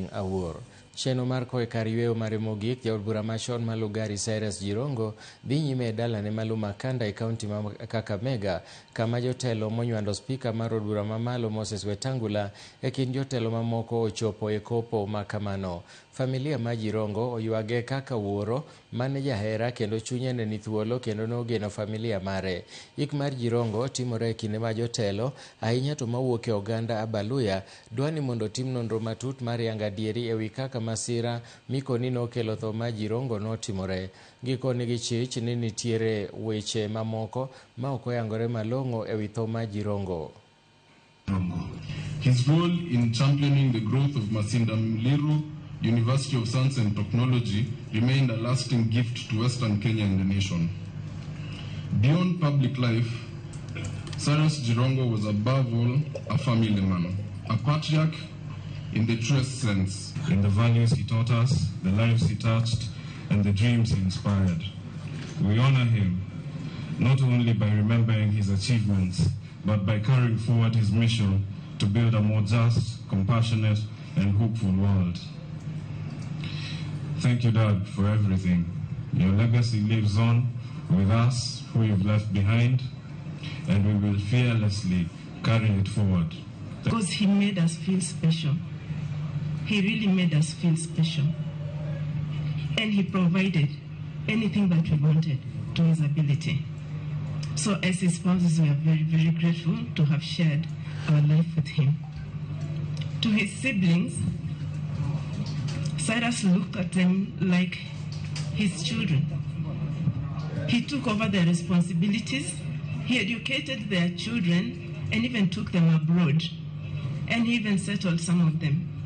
chieng' awuor. Chenro mar koe kar yweyo mare mogik, jaod bura machon ma Lugari Cyrus Jirongo dhi nyime e dalane ma Lumakanda e kaunti ma Kakamega, kama jotelo monywando spika mar od bura mamalo Moses Wetangula e kind jotelo mamoko ochopo e kopo ma kamano. Familia ma Jirongo oywage kaka wuoro mane jahera kendo chunye ne ni thuolo kendo nogeno familia mare. Ik mar Jirongo timore e kinde ma jotelo ahinya to mawuok e oganda Abaluya dwani mondo tim nonro matut mar yango adieri ewi kaka masira mikoni nokelo tho ma Jirongo notimore. Gikoni gi chich ni nitiere weche mamoko ma ok oyangore malong'o ewi tho ma Jirongo. His role in championing the growth of Masinda Mliru University of Science and Technology remained a lasting gift to Western Kenya and the nation. Beyond public life, Cyrus Jirongo was above all a family man, a patriarch in the truest sense. In the values he taught us, the lives he touched, and the dreams he inspired. We honor him not only by remembering his achievements, but by carrying forward his mission to build a more just, compassionate, and hopeful world. Thank you, Dad, for everything. Your legacy lives on with us, who you've left behind, and we will fearlessly carry it forward. Because he made us feel special. He really made us feel special. And he provided anything that we wanted to his ability. So as his spouses, we are very, very grateful to have shared our life with him. To his siblings, Cyrus looked at them like his children. He took over their responsibilities, he educated their children, and even took them abroad. And he even settled some of them.